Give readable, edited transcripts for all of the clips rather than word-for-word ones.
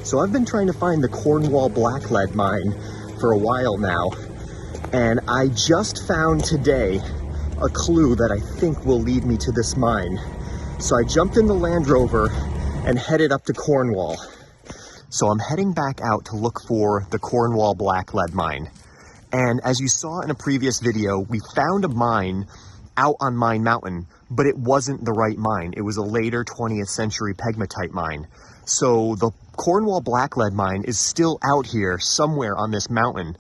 So I've been trying to find the Cornwall blacklead mine for a while now, and I just found today a clue that I think will lead me to this mine. So I jumped in the Land Rover and headed up to Cornwall. So I'm heading back out to look for the Cornwall blacklead mine. And as you saw in a previous video, we found a mine out on Mine Mountain, but it wasn't the right mine. It was a later 20th century pegmatite mine. So the Cornwall blacklead mine is still out here somewhere on this mountain.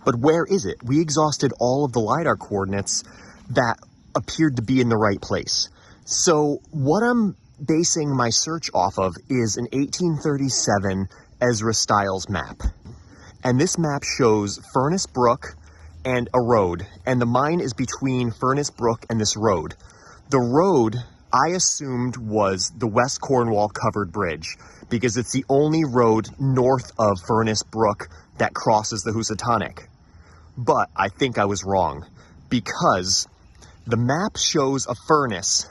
But where is it? We exhausted all of the LiDAR coordinates that appeared to be in the right place. So what I'm basing my search off of is an 1837 Ezra Stiles map. And this map shows Furnace Brook and a road, and the mine is between Furnace Brook and this road. The road, I assumed, was the West Cornwall covered bridge, because it's the only road north of Furnace Brook that crosses the Housatonic. But I think I was wrong, because the map shows a furnace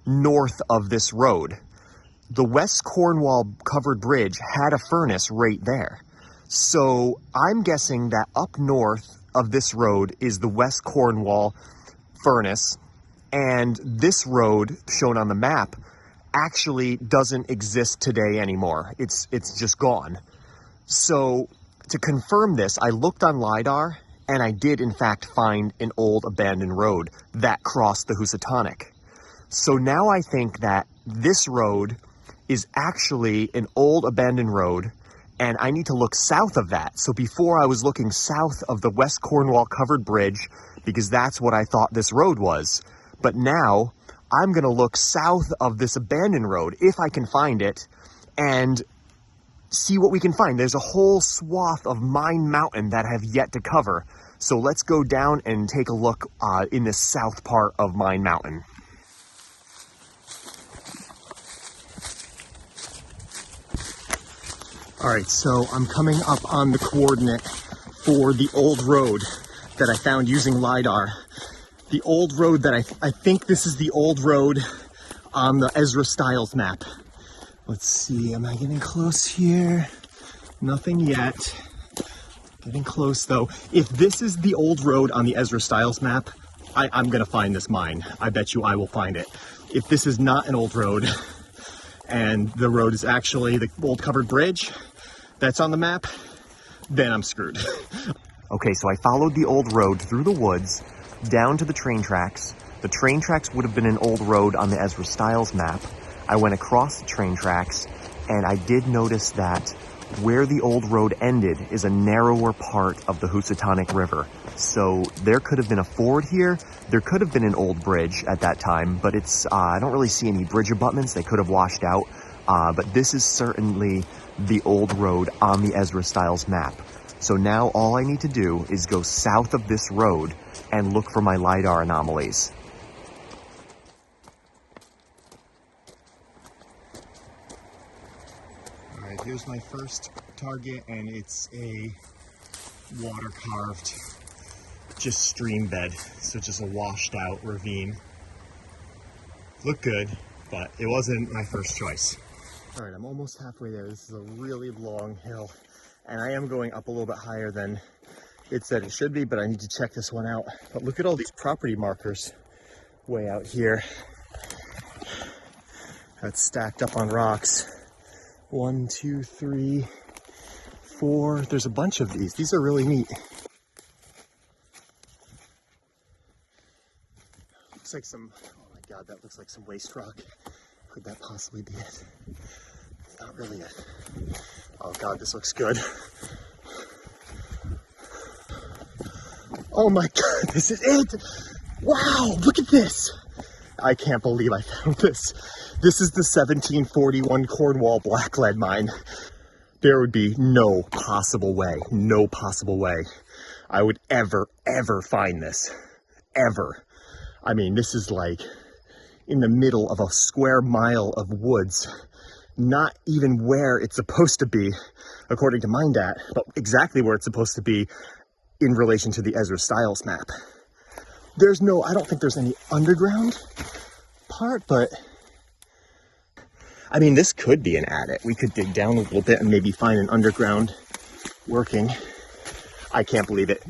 north of this road. The West Cornwall covered bridge had a furnace right there. So I'm guessing that up north of this road is the West Cornwall furnace, and this road shown on the map actually doesn't exist today anymore. It's just gone. So to confirm this, I looked on LiDAR, and I did in fact find an old abandoned road that crossed the Housatonic. So now I think that this road is actually an old abandoned road, and I need to look south of that. So before I was looking south of the West Cornwall covered bridge, because that's what I thought this road was. But now I'm gonna look south of this abandoned road, if I can find it, and see what we can find. There's a whole swath of Mine Mountain that I have yet to cover. So let's go down and take a look in the south part of Mine Mountain. All right, so I'm coming up on the coordinate for the old road that I found using LiDAR. The old road that I think this is the old road on the Ezra Stiles map. Let's see, am I getting close here? Nothing yet. Getting close though. If this is the old road on the Ezra Stiles map, I'm gonna find this mine. I bet you I will find it. If this is not an old road, and the road is actually the old covered bridge that's on the map, then I'm screwed. Okay, so I followed the old road through the woods, down to the train tracks. The train tracks would have been an old road on the Ezra Stiles map. I went across the train tracks, and I did notice that where the old road ended is a narrower part of the Housatonic River. So there could have been a ford here. There could have been an old bridge at that time, but it's I don't really see any bridge abutments. They could have washed out. But this is certainly the old road on the Ezra Stiles map. So now all I need to do is go south of this road and look for my LiDAR anomalies. All right, here's my first target, and it's a water-carved, just stream bed. So just a washed out ravine. Looked good, but it wasn't my first choice. All right, I'm almost halfway there. This is a really long hill, and I am going up a little bit higher than it said it should be, but I need to check this one out. But look at all these property markers way out here. That's stacked up on rocks. 1, 2, 3, 4. There's a bunch of these. These are really neat. Looks like some, oh my God, that looks like some waste rock. Could that possibly be it? It's not really it. Oh God, this looks good. Oh my God, this is it! Wow, look at this! I can't believe I found this. This is the 1741 Cornwall blacklead mine. There would be no possible way I would ever find this. Ever. I mean, this is like in the middle of a square mile of woods. Not even where it's supposed to be, according to MineDat, but exactly where it's supposed to be in relation to the Ezra Stiles map. There's no, I don't think there's any underground part, but I mean, this could be an adit. We could dig down a little bit and maybe find an underground working. I can't believe it.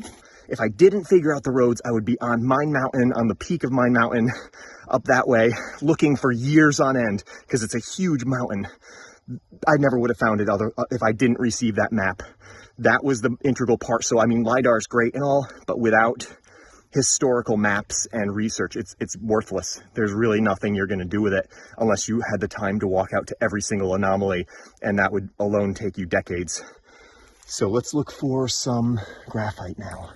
If I didn't figure out the roads, I would be on Mine Mountain, on the peak of Mine Mountain, up that way, looking for years on end, because it's a huge mountain. I never would have found it if I didn't receive that map. That was the integral part. So, I mean, LiDAR is great and all, but without historical maps and research, it's worthless. There's really nothing you're going to do with it unless you had the time to walk out to every single anomaly, and that would alone take you decades. So let's look for some graphite now.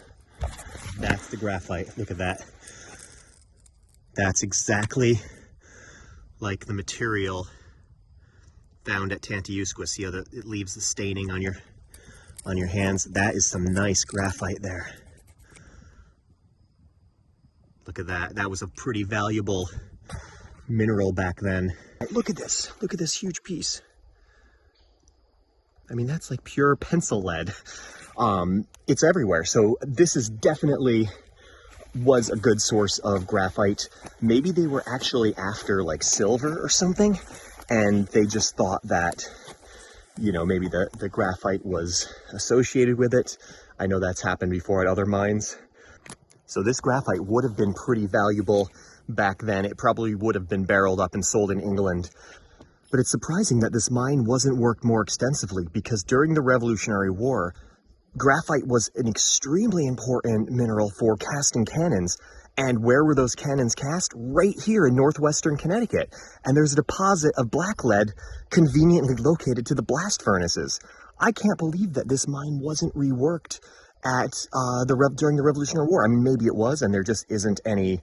That's the graphite. Look at that. That's exactly like the material found at Tantiusqua. See how it leaves the staining on your hands? That is some nice graphite there. Look at that. That was a pretty valuable mineral back then. Look at this. Look at this huge piece. I mean, that's like pure pencil lead. It's everywhere. So this is definitely was a good source of graphite. Maybe they were actually after like silver or something, and they just thought that, you know, maybe the graphite was associated with it. I know that's happened before at other mines. So this graphite would have been pretty valuable back then. It probably would have been barreled up and sold in England. But it's surprising that this mine wasn't worked more extensively, because during the Revolutionary War, graphite was an extremely important mineral for casting cannons. And where were those cannons cast? Right here in northwestern Connecticut. And there's a deposit of black lead conveniently located to the blast furnaces. I can't believe that this mine wasn't reworked at during the Revolutionary War. I mean, maybe it was, and there just isn't any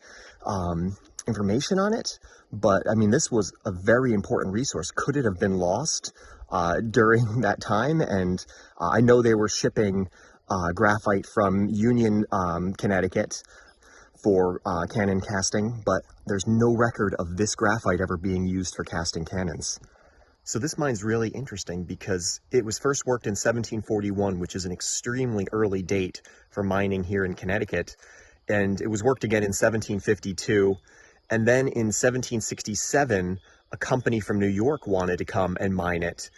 information on it. But I mean, this was a very important resource. Could it have been lost during that time? And I know they were shipping graphite from Union, Connecticut for cannon casting, but there's no record of this graphite ever being used for casting cannons. So this mine's really interesting because it was first worked in 1741, which is an extremely early date for mining here in Connecticut. And it was worked again in 1752. And then in 1767, a company from New York wanted to come and mine it.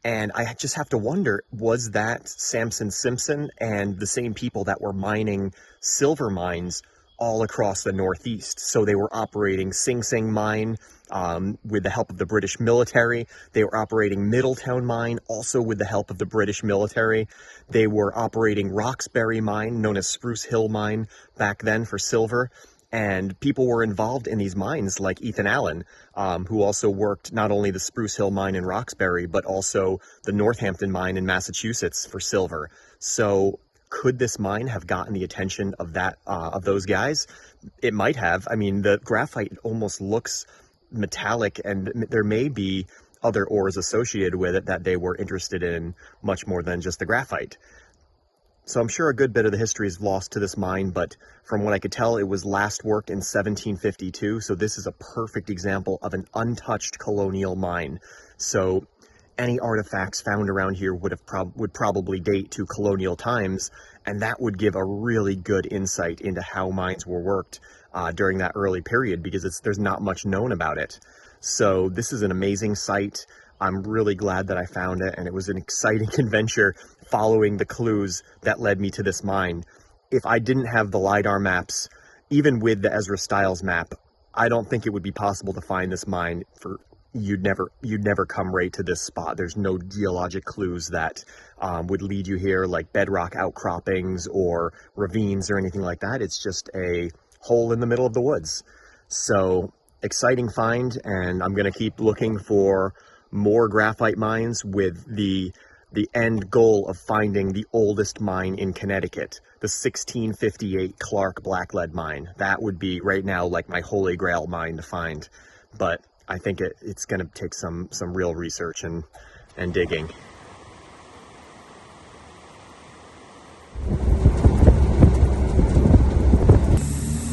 And I just have to wonder, was that Samson Simpson and the same people that were mining silver mines all across the Northeast? So they were operating Sing Sing mine with the help of the British military. They were operating Middletown mine also with the help of the British military. They were operating Roxbury mine, known as Spruce Hill mine back then, for silver. And people were involved in these mines like Ethan Allen, who also worked not only the Spruce Hill mine in Roxbury, but also the Northampton mine in Massachusetts for silver. So could this mine have gotten the attention of those guys? It might have. I mean, the graphite almost looks metallic, and there may be other ores associated with it that they were interested in much more than just the graphite. So I'm sure a good bit of the history is lost to this mine, but from what I could tell, it was last worked in 1752. So this is a perfect example of an untouched colonial mine. So any artifacts found around here would probably date to colonial times, and that would give a really good insight into how mines were worked during that early period, because there's not much known about it. So this is an amazing site. I'm really glad that I found it, and it was an exciting adventure following the clues that led me to this mine. If I didn't have the LiDAR maps, even with the Ezra Stiles map, I don't think it would be possible to find this mine. You'd never come right to this spot. There's no geologic clues that would lead you here, like bedrock outcroppings or ravines or anything like that. It's just a hole in the middle of the woods. So exciting find, and I'm going to keep looking for more graphite mines with the end goal of finding the oldest mine in Connecticut, the 1658 Clark black lead mine. That would be right now like my holy grail mine to find, but I think it's going to take some real research and digging.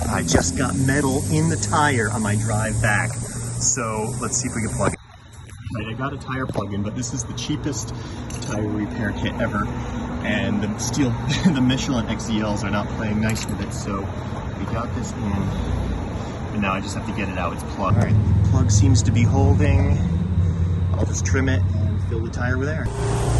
I just got metal in the tire on my drive back, so let's see if we can plug it. Right, I got a tire plug-in, but this is the cheapest tire repair kit ever, and the Michelin XELs are not playing nice with it, so we got this in, and now I just have to get it out. It's plugged. All right, plug seems to be holding. I'll just trim it and fill the tire with air.